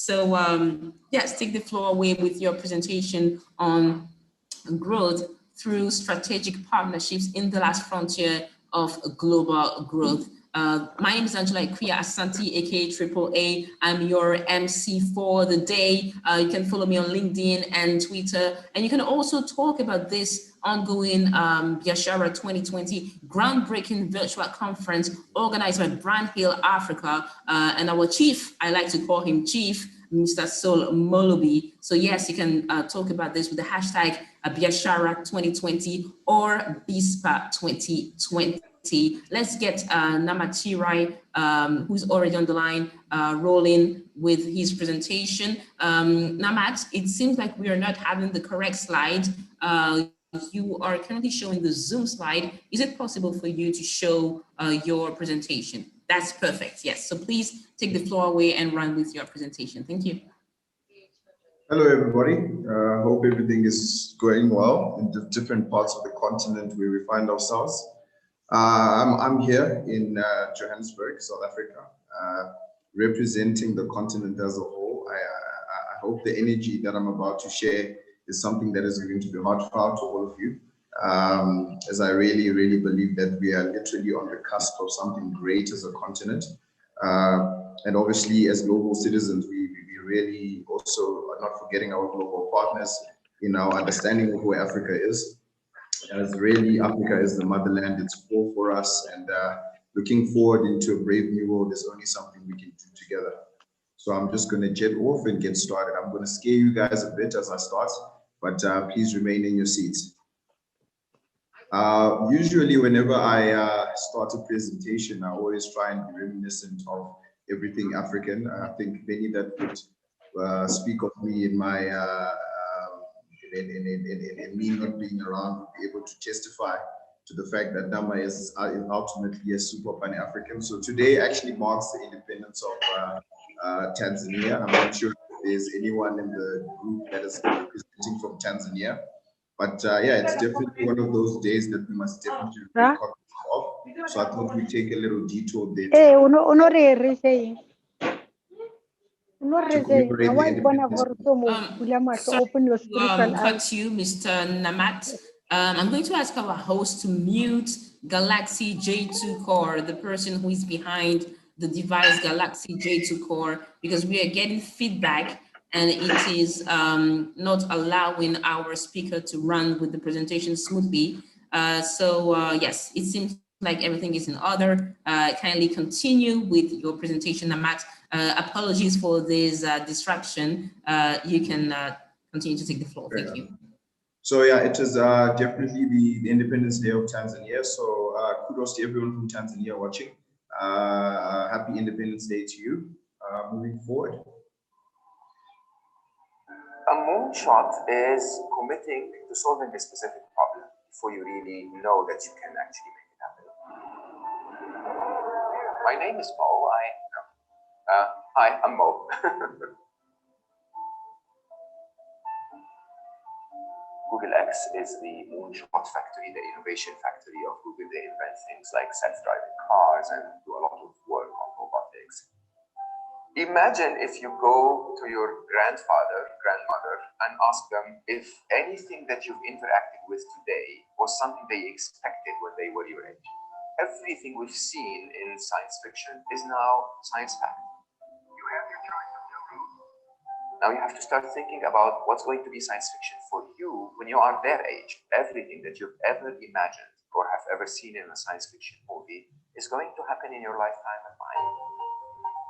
So yes, take the floor away with your presentation on growth through strategic partnerships in the last frontier of global growth. My name is Angela Ikuya Asante, aka Triple A. I'm your MC for the day. You can follow me on LinkedIn and Twitter, and you can also talk about this ongoing BiSPA 2020 groundbreaking virtual conference organized by Brand Hill Africa, and our chief, I like to call him Chief, Mr. Sol Molobi. So yes, you can talk about this with the hashtag BiSPA 2020 or BiSPA 2020. Let's get Namatirai, who's already on the line, rolling with his presentation. Namat, it seems like we are not having the correct slide. You are currently showing the Zoom slide. Is it possible for you to show your presentation? That's perfect, yes. So please take the floor away and run with your presentation. Thank you. Hello, everybody. Hope everything is going well in the different parts of the continent where we find ourselves. I'm here in Johannesburg, South Africa, representing the continent as a whole. I hope the energy that I'm about to share is something that is going to be heartfelt to all of you, as I really, really believe that we are literally on the cusp of something great as a continent. And obviously, as global citizens, we really also are not forgetting our global partners in our understanding of where Africa is. As really, Africa is the motherland, it's core for us, and looking forward into a brave new world is only something we can do together. So I'm just going to jet off and get started. I'm going to scare you guys a bit as I start, but please remain in your seats. Usually, whenever I start a presentation, I always try and be reminiscent of everything African. I think many that would speak of me in my in me not being around would be able to testify to the fact that Nama is ultimately a super Pan-African. So today actually marks the independence of Tanzania. I'm not sure if there's anyone in the group that is representing from Tanzania, but yeah, it's definitely one of those days that we must definitely record of. So I thought we'd take a little detour there. Cut you, Mr. Namat. I'm going to ask our host to mute Galaxy J2 Core, the person who is behind the device Galaxy J2 Core, because we are getting feedback and it is not allowing our speaker to run with the presentation smoothly. Yes, it seems like everything is in order. Kindly continue with your presentation, Namat. Apologies for this distraction. You can continue to take the floor. Thank you. So yeah, it is definitely the Independence Day of Tanzania. So kudos to everyone from Tanzania watching. Happy Independence Day to you. Moving forward. A moonshot is committing to solving a specific problem before you really know that you can actually make it happen. My name is Mo. Hi, I'm Mo. Google X is the moonshot factory, the innovation factory of Google. They invent things like self-driving cars and do a lot of work on robotics. Imagine if you go to your grandfather, grandmother, and ask them if anything that you've interacted with today was something they expected when they were your age. Everything we've seen in science fiction is now science fact. You have your choice of two routes. Now you have to start thinking about what's going to be science fiction for you when you are their age. Everything that you've ever imagined or have ever seen in a science fiction movie is going to happen in your lifetime and mine.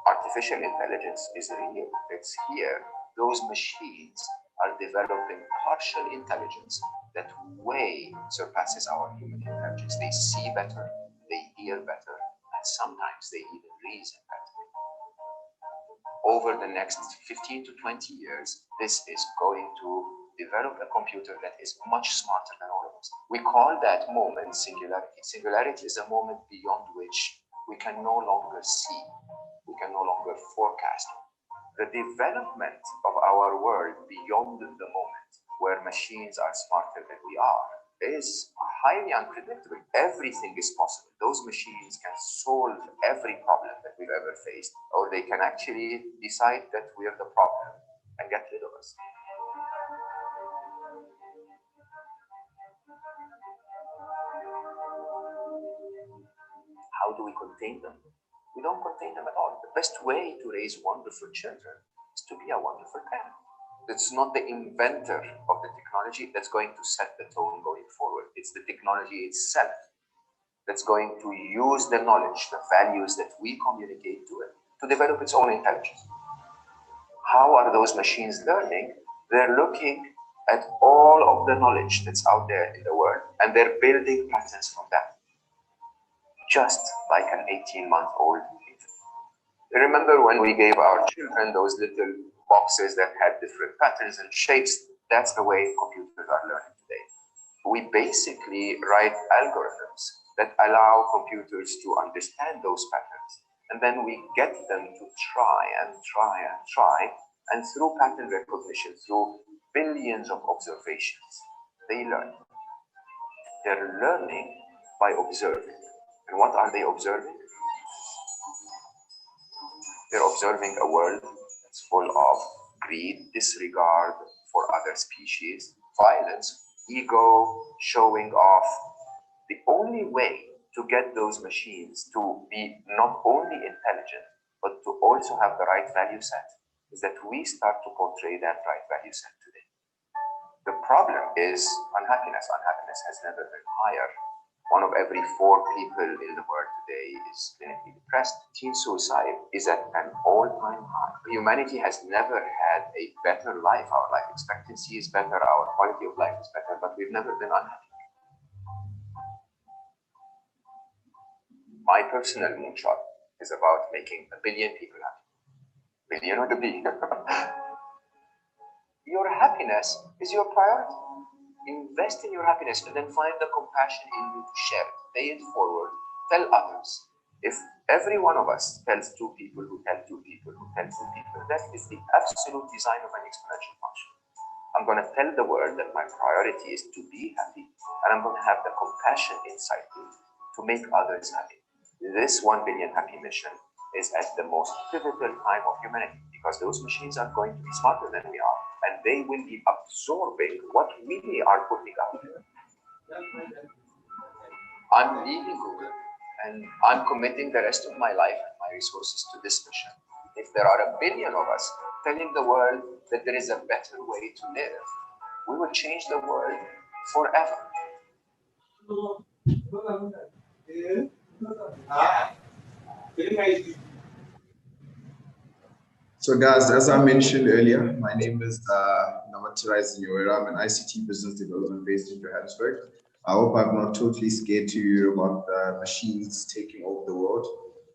Artificial intelligence is real. It's here. Those machines are developing partial intelligence that way surpasses our human intelligence. They see better, they hear better, and sometimes they even reason better. Over the next 15 to 20 years, this is going to develop a computer that is much smarter than all of us. We call that moment singularity. Singularity is a moment beyond which we can no longer see. We can no longer forecast. The development of our world beyond the moment, where machines are smarter than we are, is a highly unpredictable. Everything is possible. Those machines can solve every problem that we've ever faced, or they can actually decide that we're the problem and get rid of us. How do we contain them? We don't contain them at all. The best way to raise wonderful children is to be a wonderful parent. It's not the inventor of the technology that's going to set the tone going forward. It's the technology itself that's going to use the knowledge, the values that we communicate to it to develop its own intelligence. How are those machines learning? They're looking at all of the knowledge that's out there in the world, and they're building patterns from that, just like an 18-month-old infant. Remember when we gave our children those little boxes that had different patterns and shapes? That's the way computers are learning today. We basically write algorithms that allow computers to understand those patterns, and then we get them to try and try and try, and through pattern recognition, through billions of observations, they learn. They're learning by observing. And what are they observing? They're observing a world that's full of greed, disregard for other species, violence, ego, showing off. The only way to get those machines to be not only intelligent, but to also have the right value set is that we start to portray that right value set today. The problem is unhappiness. Unhappiness has never been higher. 1 of every 4 people in the world today is clinically depressed. Teen suicide is at an all-time high. Humanity has never had a better life. Our life expectancy is better, our quality of life is better, but we've never been unhappy. My personal moonshot is about making 1 billion people happy. Billion or the B. Your happiness is your priority. Invest in your happiness and then find the compassion in you to share it. Pay it forward. Tell others. If every one of us tells 2 people who tell 2 people who tell 2 people, that is the absolute design of an exponential function. I'm going to tell the world that my priority is to be happy, and I'm going to have the compassion inside me to make others happy. This 1 billion happy mission is at the most pivotal time of humanity, because those machines are going to be smarter than we are, and they will be absorbing what we are putting out there. I'm leaving Google, and I'm committing the rest of my life and my resources to this mission. If there are 1 billion of us telling the world that there is a better way to live, we will change the world forever. So guys, as I mentioned earlier, my name is Namatirai Zinyohwera. I'm an ICT business development based in Johannesburg. I hope I'm not totally scared to you about machines taking over the world,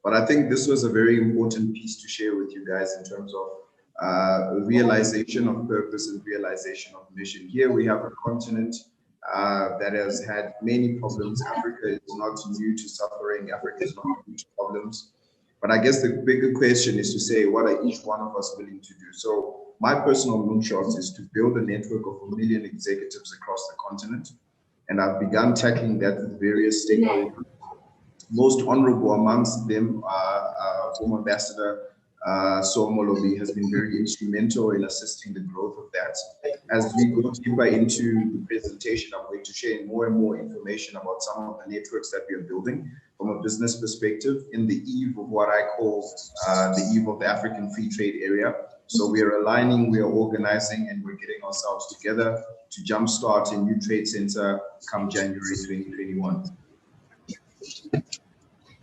but I think this was a very important piece to share with you guys in terms of realization of purpose and realization of mission. Here we have a continent that has had many problems. Africa is not new to suffering. Africa is not new to problems. But I guess the bigger question is to say, what are each one of us willing to do? So my personal moonshot is to build a network of 1 million executives across the continent. And I've begun tackling that with various stakeholders. Most honorable amongst them are former Ambassador Somolobi has been very instrumental in assisting the growth of that. As we go deeper into the presentation, I'm going to share more and more information about some of the networks that we are building from a business perspective in the eve of what I call the eve of the African Free Trade Area. So we are aligning, we are organizing, and we're getting ourselves together to jumpstart a new trade center come January 2021.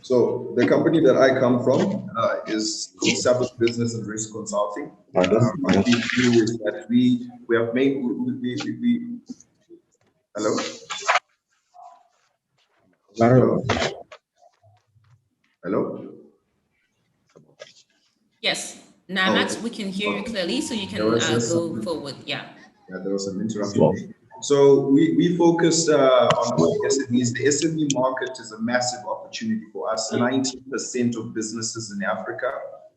So the company that I come from is called Sabbath Business and Risk Consulting. What we do is that we have made, hello? Hello? Hello? Yes, Namat, we can hear you clearly, so you can go forward. Yeah, there was an interruption. So we focus on SMEs. The SME market is a massive opportunity for us. 90% of businesses in Africa,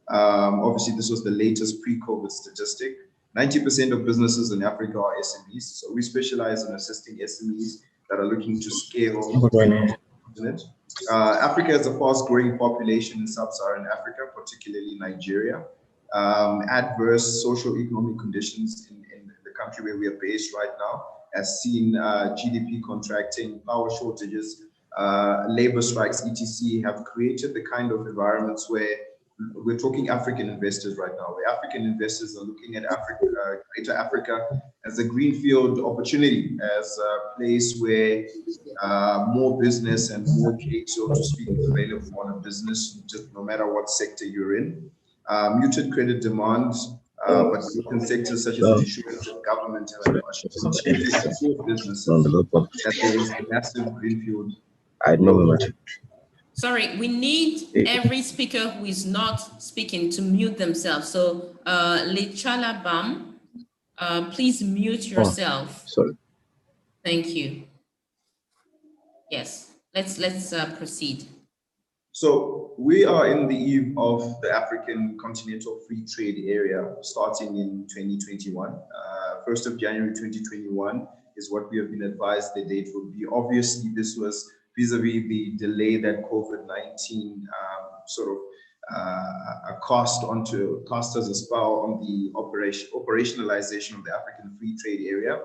obviously this was the latest pre-COVID statistic, 90% of businesses in Africa are SMEs. So we specialize in assisting SMEs that are looking to scale the continent. Africa has a fast-growing population in sub-Saharan Africa, particularly Nigeria. Adverse socio-economic conditions in the country where we are based right now has seen GDP contracting, power shortages, labor strikes, etc. have created the kind of environments where we're talking African investors right now, where African investors are looking at Africa, Greater Africa, as a greenfield opportunity, as a place where more business and more trade, so to speak, is available on a business, just no matter what sector you're in. Muted credit demand, but in sectors such as insurance and government have an opportunity to support businesses, that there is a massive greenfield. Sorry, we need every speaker who is not speaking to mute themselves. So, Lechala Bam, please mute yourself. Sorry. Thank you. Yes, let's proceed. So we are in the eve of the African Continental Free Trade Area starting in 2021. 1st of January 2021 is what we have been advised the date will be. Obviously, this was vis-a-vis the delay that COVID-19 cast as a spell on the operationalization of the African Free Trade Area.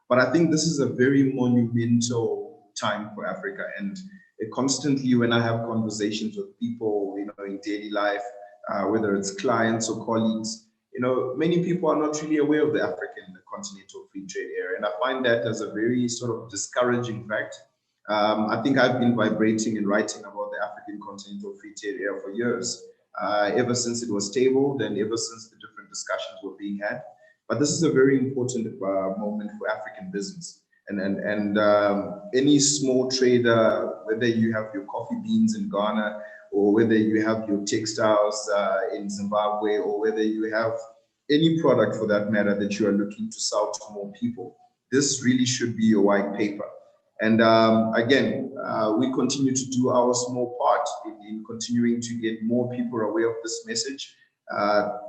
But I think this is a very monumental time for Africa, and constantly when I have conversations with people, in daily life, whether it's clients or colleagues, many people are not really aware of the African Continental Free Trade Area, and I find that as a very sort of discouraging fact. I think I've been vibrating and writing about the African Continental Free Trade Area for years, ever since it was tabled and ever since the different discussions were being had. But this is a very important moment for African business. And any small trader, whether you have your coffee beans in Ghana, or whether you have your textiles in Zimbabwe, or whether you have any product for that matter that you are looking to sell to more people, this really should be your white paper. And again, we continue to do our small part in continuing to get more people aware of this message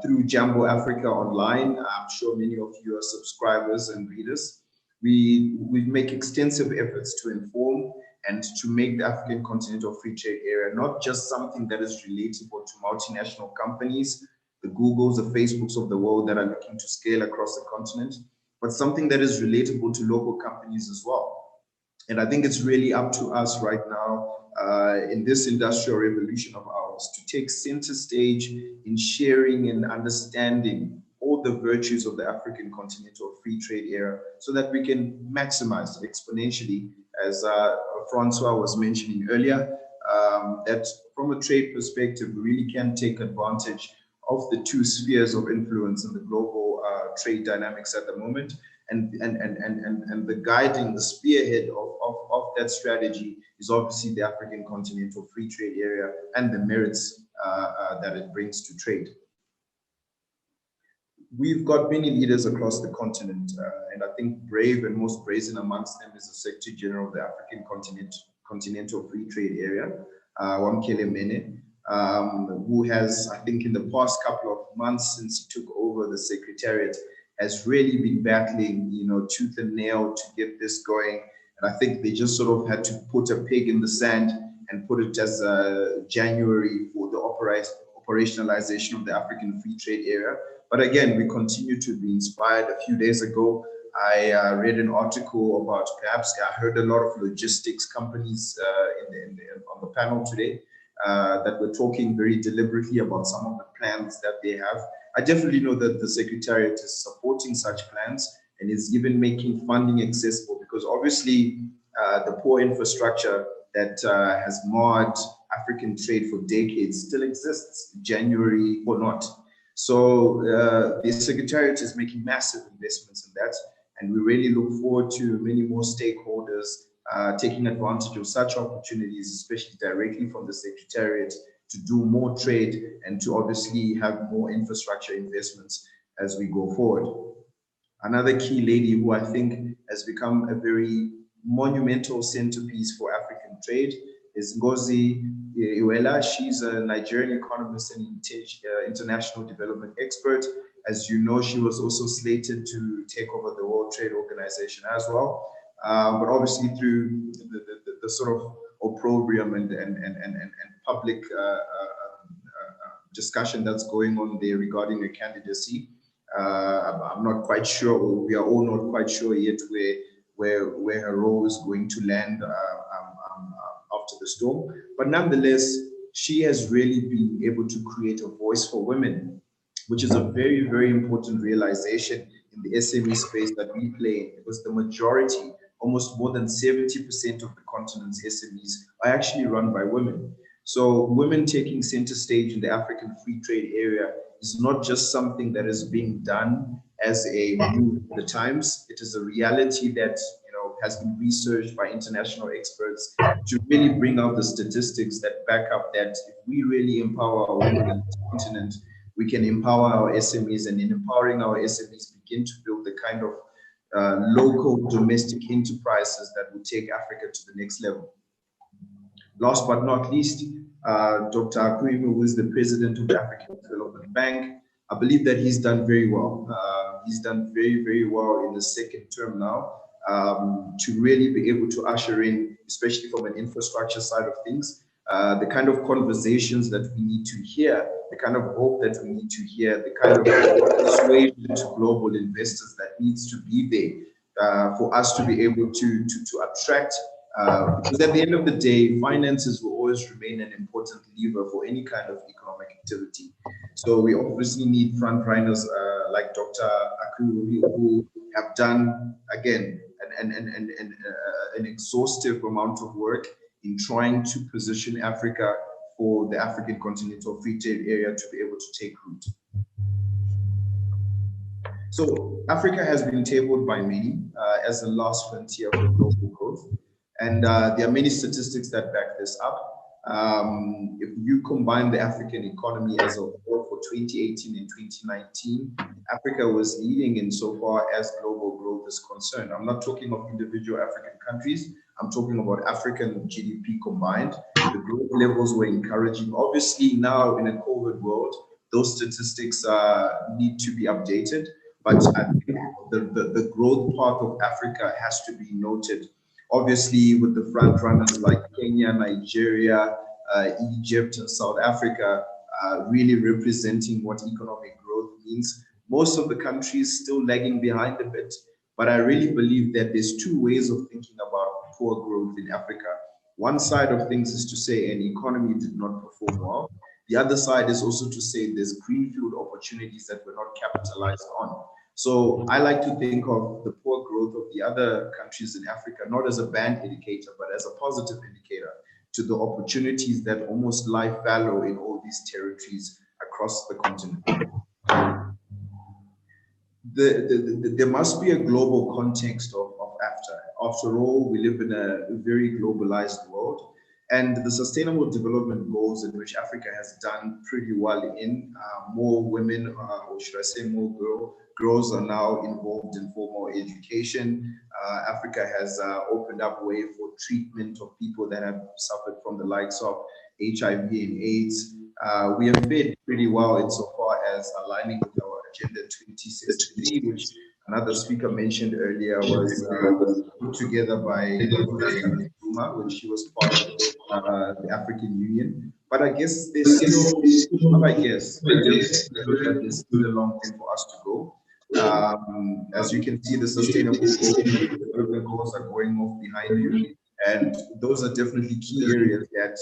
through Jambo Africa Online. I'm sure many of you are subscribers and readers. We make extensive efforts to inform and to make the African Continental Free Trade Area not just something that is relatable to multinational companies, the Googles, the Facebooks of the world that are looking to scale across the continent, but something that is relatable to local companies as well. And I think it's really up to us right now in this industrial revolution of ours to take center stage in sharing and understanding all the virtues of the African Continental Free Trade Area so that we can maximize it exponentially, as Francois was mentioning earlier, that from a trade perspective, we really can take advantage of the two spheres of influence in the global trade dynamics at the moment. And the guiding, the spearhead of that strategy is obviously the African Continental Free Trade Area and the merits that it brings to trade. We've got many leaders across the continent, and I think brave and most brazen amongst them is the Secretary General of the African Continental Free Trade Area, Wamkele Mene, who has, I think in the past couple of months since he took over the Secretariat, has really been battling, tooth and nail to get this going. And I think they just sort of had to put a peg in the sand and put it as January for the operationalization of the African Free Trade Area. But again, we continue to be inspired. A few days ago, I read an article about, perhaps I heard a lot of logistics companies on the panel today that were talking very deliberately about some of the plans that they have. I definitely know that the Secretariat is supporting such plans and is even making funding accessible, because obviously the poor infrastructure that has marred African trade for decades still exists, January or not. So the Secretariat is making massive investments in that, and we really look forward to many more stakeholders taking advantage of such opportunities, especially directly from the Secretariat, to do more trade and to obviously have more infrastructure investments as we go forward. Another key lady who I think has become a very monumental centerpiece for African trade is Ngozi Iweala. She's a Nigerian economist and international development expert. As you know, she was also slated to take over the World Trade Organization as well. but obviously through the sort of opprobrium and public discussion that's going on there regarding her candidacy. I'm not quite sure, or we are all not quite sure yet where her role is going to land after the storm. But nonetheless, she has really been able to create a voice for women, which is a very, very important realization in the SME space that we play in, because the majority, almost more than 70% of the continent's SMEs are actually run by women. So women taking center stage in the African free trade area is not just something that is being done as a move of the times. It is a reality that has been researched by international experts to really bring out the statistics that back up that if we really empower our women on this continent, we can empower our SMEs, and in empowering our SMEs, begin to build the kind of local domestic enterprises that will take Africa to the next level. Last but not least, Dr. Akuime, who is the president of the African Development Bank, I believe that he's done very well. He's done very, very well in the second term now, to really be able to usher in, especially from an infrastructure side of things, the kind of conversations that we need to hear, the kind of hope that we need to hear, the kind of persuasion to global investors that needs to be there for us to be able to attract. Because at the end of the day, finances will always remain an important lever for any kind of economic activity. So we obviously need front runners like Dr. Akuime, who have done, again, an exhaustive amount of work in trying to position Africa for the African continental free trade area to be able to take root. So Africa has been tabled by many as the last frontier for global growth. And there are many statistics that back this up. If you combine the African economy as a whole for 2018 and 2019, Africa was leading insofar as global growth is concerned. I'm not talking of individual African countries. I'm talking about African GDP combined. The growth levels were encouraging. Obviously, now in a COVID world, those statistics need to be updated. But I think the growth part of Africa has to be noted. Obviously, with the front runners like Kenya, Nigeria, Egypt, and South Africa really representing what economic growth means. Most of the countries still lagging behind a bit, but I really believe that there's two ways of thinking about poor growth in Africa. One side of things is to say an economy did not perform well. The other side is also to say there's greenfield opportunities that were not capitalized on. So I like to think of the poor growth of the other countries in Africa, not as a bad indicator, but as a positive indicator to the opportunities that almost lie fallow in all these territories across the continent. There must be a global context of AFTA. After all, we live in a very globalized world, and the Sustainable Development Goals, in which Africa has done pretty well in, more women, or should I say more girls are now involved in formal education. Africa has opened up way for treatment of people that have suffered from the likes of HIV and AIDS. We have fared pretty well insofar as aligning with our Agenda 2063, which another speaker mentioned earlier was put together by Zuma when she was part of the African Union. But I guess there's still, there's still a long way for us to go. As you can see, the Sustainable Development Goals are going off behind you. And those are definitely key areas that,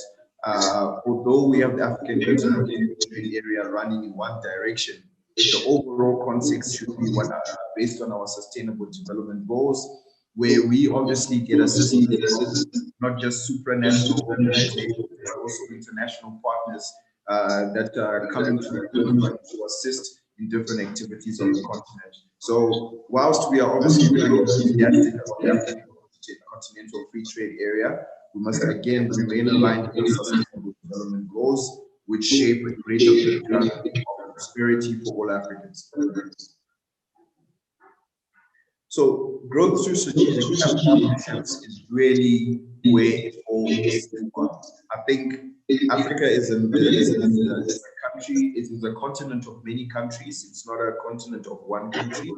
although we have the African area running in one direction, the overall context should be one based on our Sustainable Development Goals, where we obviously get assistance, not just supranational organizations, but also international partners that are coming to assist in different activities on the continent. So whilst we are obviously very enthusiastic about the continental free trade area, we must again remain aligned with Sustainable Development Goals, which shape a greater picture of prosperity for all Africans. So growth through strategic partnerships is really where it all is. I think Africa is a country, it is a continent of many countries. It's not a continent of one country.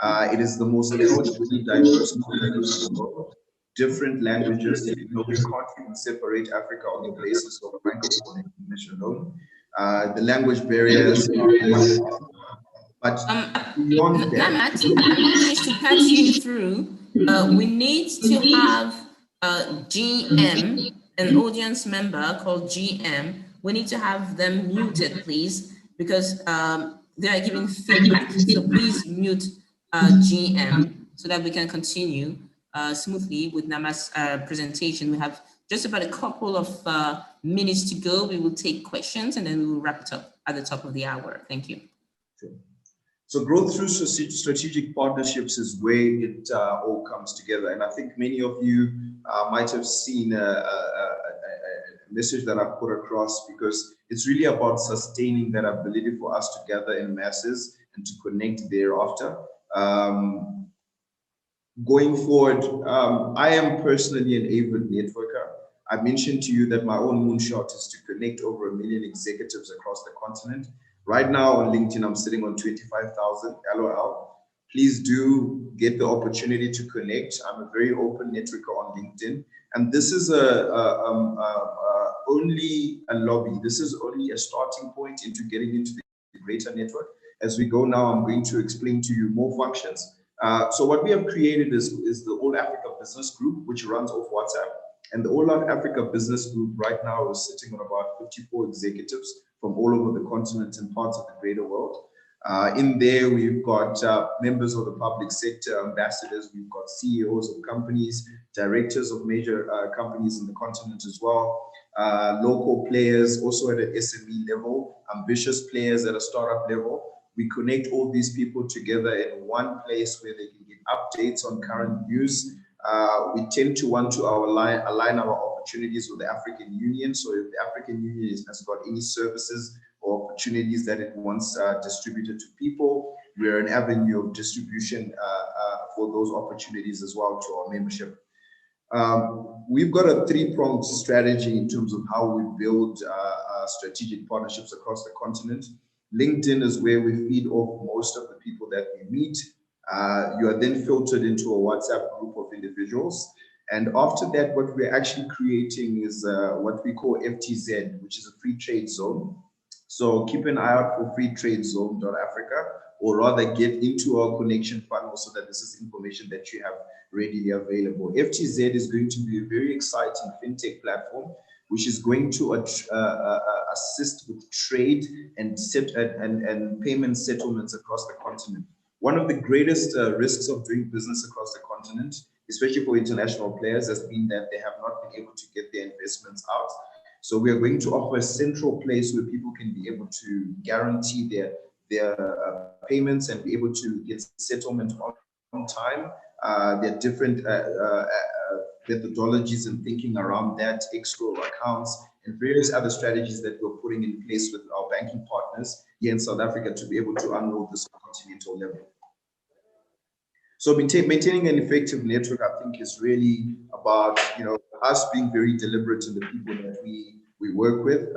It is the most culturally diverse continent in the world. Different languages, we can't even separate Africa on the basis of francophone and English alone. The language barriers are massive, but beyond that, Namat, just to cut you through, we need to have GM, an audience member called GM. We need to have them muted, please, because they are giving feedback. So please mute GM so that we can continue smoothly with Nama's presentation. We have just about a couple of minutes to go. We will take questions and then we will wrap it up at the top of the hour. Thank you. Sure. So growth through strategic partnerships is where it all comes together. And I think many of you might have seen a message that I put across, because it's really about sustaining that ability for us to gather in masses and to connect thereafter. Going forward, I am personally an avid networker. I mentioned to you that my own moonshot is to connect over 1 million executives across the continent. Right now on LinkedIn, I'm sitting on 25,000 LOL. Please do get the opportunity to connect. I'm a very open networker on LinkedIn. And this is only a lobby. This is only a starting point into getting into the greater network. As we go now, I'm going to explain to you more functions. So what we have created is the All Africa Business Group, which runs off WhatsApp. And the All Africa Business Group right now is sitting on about 54 executives from all over the continent and parts of the greater world. In there, we've got members of the public sector, ambassadors, we've got CEOs of companies, directors of major companies in the continent as well, local players also at an SME level, ambitious players at a startup level. We connect all these people together in one place where they can get updates on current news. We tend to want to align our opportunities with the African Union. So if the African Union has got any services or opportunities that it wants distributed to people, we're an avenue of distribution for those opportunities as well to our membership. We've got a three-pronged strategy in terms of how we build strategic partnerships across the continent. LinkedIn is where we feed off most of the people that we meet. You are then filtered into a WhatsApp group of individuals. And after that, what we're actually creating is what we call FTZ, which is a free trade zone. So keep an eye out for freetradezone.africa, or rather get into our connection funnel so that this is information that you have readily available. FTZ is going to be a very exciting fintech platform, which is going to assist with trade and payment settlements across the continent. One of the greatest risks of doing business across the continent, especially for international players, has been that they have not been able to get their investments out. So we are going to offer a central place where people can be able to guarantee their payments and be able to get settlement on time. There are different methodologies and thinking around that, escrow accounts, and various other strategies that we're putting in place with our banking partners here in South Africa to be able to unload this continental level. So maintaining an effective network, I think, is really about us being very deliberate in the people that we work with.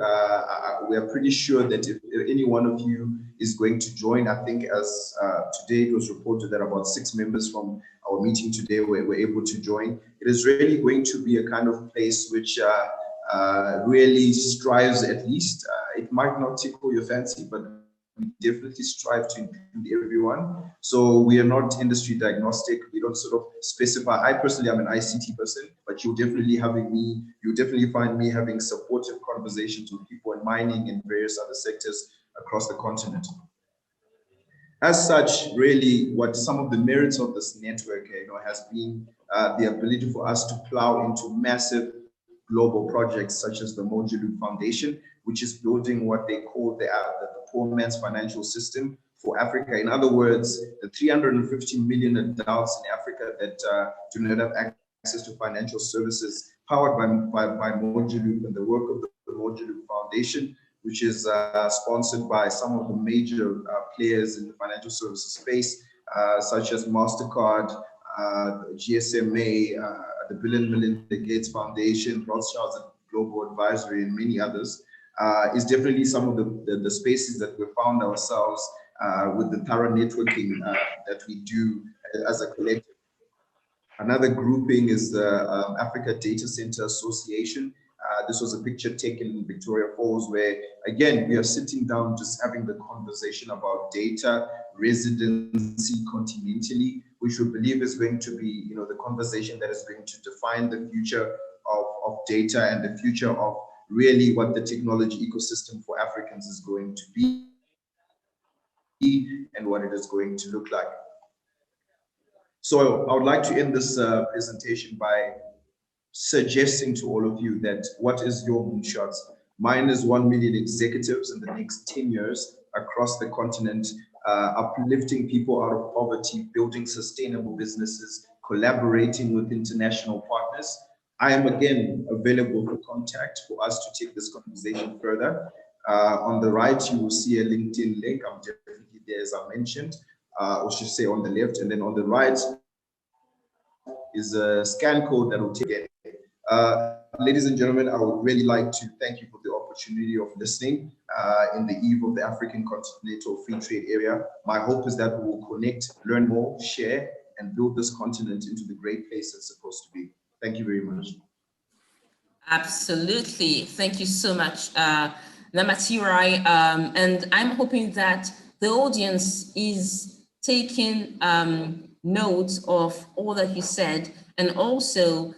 We are pretty sure that if any one of you is going to join, I think as today it was reported that about 6 members from our meeting today were able to join. It is really going to be a kind of place which really strives, at least, it might not tickle your fancy, but we definitely strive to include everyone. So we are not industry diagnostic. We don't sort of specify. I personally am an ICT person, but you'll definitely find me having supportive conversations with people in mining and various other sectors across the continent. As such, really, what some of the merits of this network, has been the ability for us to plow into massive global projects such as the Mojo Foundation, which is building what they call the poor man's financial system for Africa. In other words, the 350 million adults in Africa that do not have access to financial services, powered by Mojo and the work of the Mojo Foundation, which is sponsored by some of the major players in the financial services space, such as MasterCard, GSMA, the Bill and Melinda Gates Foundation, Rothschilds Global Advisory, and many others, is definitely some of the spaces that we found ourselves with the thorough networking that we do as a collective. Another grouping is the Africa Data Center Association. This was a picture taken in Victoria Falls where, again, we are sitting down just having the conversation about data residency continentally, which we believe is going to be, you know, the conversation that is going to define the future of data and the future of really what the technology ecosystem for Africans is going to be and what it is going to look like. So I would like to end this presentation by suggesting to all of you that what is your moonshots? Mine is 1 million executives in the next 10 years across the continent, uplifting people out of poverty, building sustainable businesses, collaborating with international partners. I am again available for contact for us to take this conversation further. On the right, you will see a LinkedIn link. I'm definitely there, as I mentioned, or should say on the left, and then on the right is a scan code that will take it. Ladies and gentlemen, I would really like to thank you for the opportunity of listening in the eve of the African Continental Free Trade Area. My hope is that we will connect, learn more, share, and build this continent into the great place it's supposed to be. Thank you very much. Absolutely. Thank you so much, Namatirai. And I'm hoping that the audience is taking note of all that you said, and also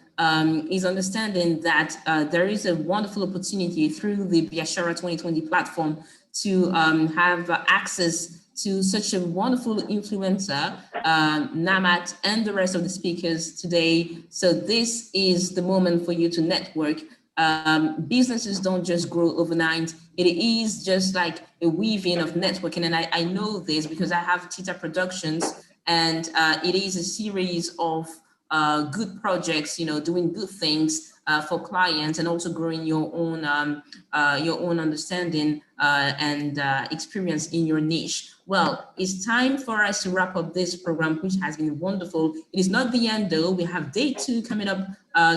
is understanding that there is a wonderful opportunity through the BiSPA 2020 platform to have access to such a wonderful influencer, Namat, and the rest of the speakers today. So this is the moment for you to network. Businesses don't just grow overnight. It is just like a weaving of networking. And I know this because I have Tita Productions, and it is a series of good projects, you know, doing good things for clients, and also growing your own understanding and experience in your niche. Well, it's time for us to wrap up this program, which has been wonderful. It is not the end though. We have day 2 coming up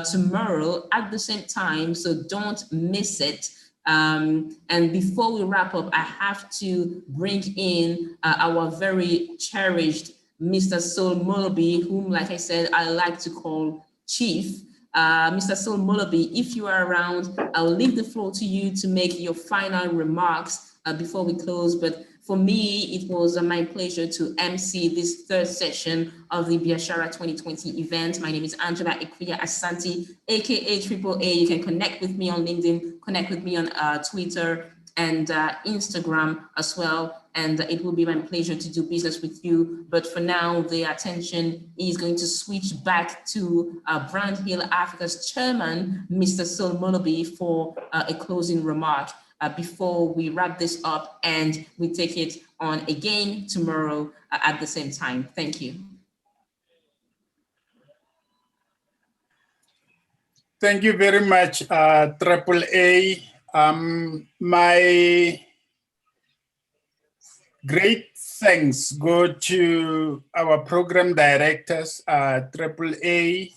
tomorrow at the same time, so don't miss it. And before we wrap up, I have to bring in our very cherished Mr. Sol Molobi, whom, like I said, I like to call Chief. Mr. Sol Molobi, if you are around, I'll leave the floor to you to make your final remarks before we close. But for me, it was my pleasure to MC this 3rd session of the BiSPA 2020 event. My name is Angela Ekuya Asante, aka Triple A. You can connect with me on LinkedIn, connect with me on Twitter and Instagram as well. And it will be my pleasure to do business with you. But for now, the attention is going to switch back to Brand Hill Africa's chairman, Mr. Sol Molobi, for a closing remark before we wrap this up and we take it on again tomorrow at the same time. Thank you. Thank you very much, Triple A. My great thanks go to our program directors, Triple A,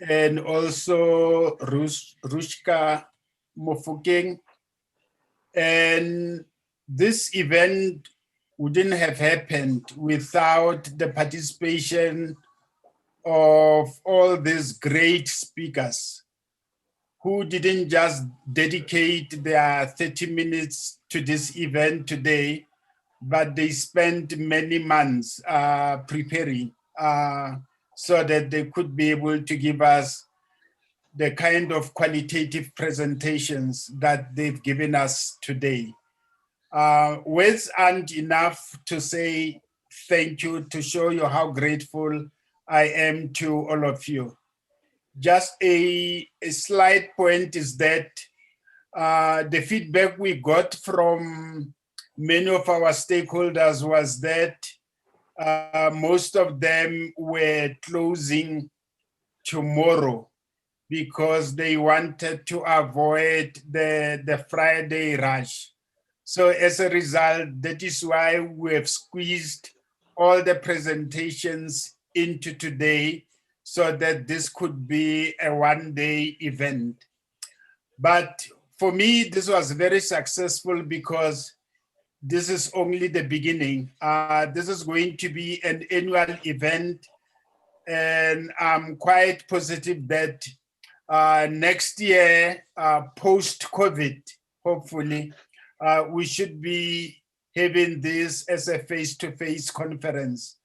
and also Rushka Mofokeng. And this event wouldn't have happened without the participation of all these great speakers who didn't just dedicate their 30 minutes to this event today, but they spent many months preparing so that they could be able to give us the kind of qualitative presentations that they've given us today. Words aren't enough to say thank you, to show you how grateful I am to all of you. Just a slight point is that the feedback we got from many of our stakeholders was that most of them were closing tomorrow because they wanted to avoid the Friday rush. So as a result, that is why we have squeezed all the presentations into today so that this could be a one-day event. But for me, this was very successful because this is only the beginning. This is going to be an annual event, and I'm quite positive that next year, post-COVID, hopefully, we should be having this as a face-to-face conference,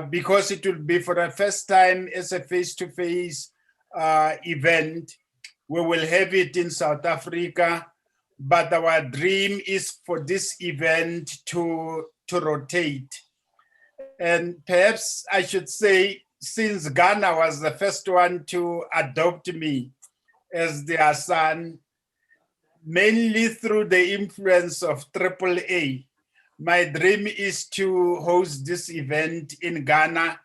because it will be for the first time as a face-to-face event. We will have it in South Africa, but our dream is for this event to rotate. And perhaps I should say, since Ghana was the first one to adopt me as their son, mainly through the influence of AAA, my dream is to host this event in Ghana.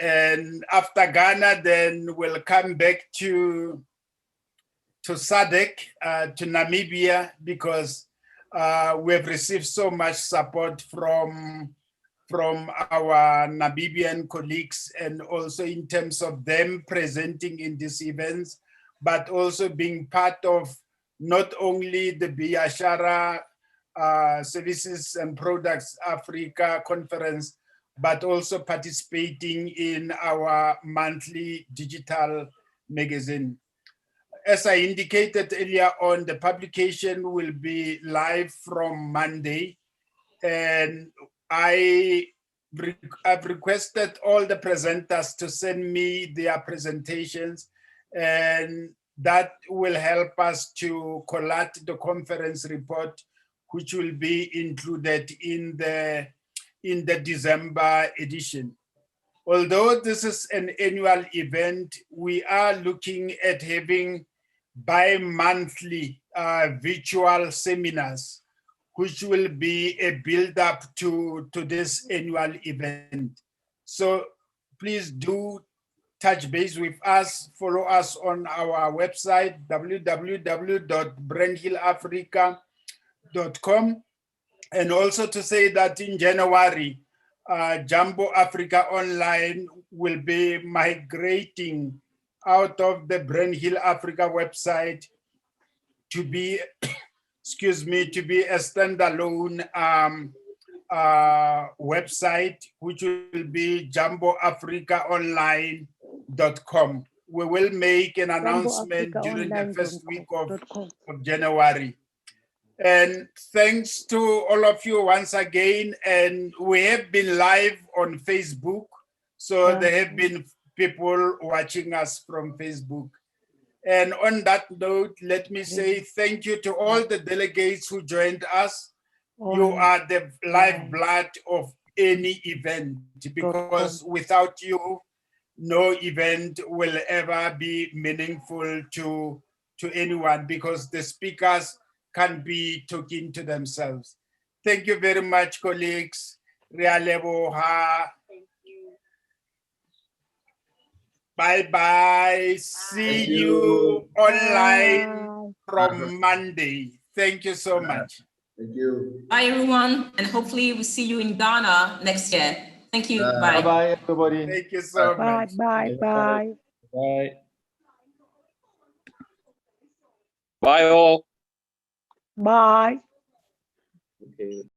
And after Ghana, then we'll come back to SADC, to Namibia, because we have received so much support from our Namibian colleagues, and also in terms of them presenting in these events, but also being part of not only the Biashara Services and Products Africa conference, but also participating in our monthly digital magazine. As I indicated earlier on, the publication will be live from Monday, and I've requested all the presenters to send me their presentations, and that will help us to collate the conference report, which will be included in the December edition. Although this is an annual event, we are looking at having bi-monthly virtual seminars, which will be a build-up to this annual event. So please do touch base with us, follow us on our website, www.brandhillafrica.com. And also to say that in January, Jumbo Africa Online will be migrating out of the Brand Hill Africa website to be, excuse me, to be a standalone website, which will be jumboafricaonline.com. We will make an announcement during the first week of January. And thanks to all of you once again. And we have been live on Facebook. So there have been people watching us from Facebook. And on that note, let me say thank you to all the delegates who joined us. You are the lifeblood of any event, because without you, no event will ever be meaningful to anyone, because the speakers can be talking to themselves. Thank you very much, colleagues. Realeboha. Thank you. Bye-bye. See you online from Monday. Thank you so much. Thank you. Bye, everyone. And hopefully we'll see you in Ghana next year. Thank you. Bye. Bye-bye, everybody. Thank you so much. Bye. Bye. Bye all. Bye. Okay.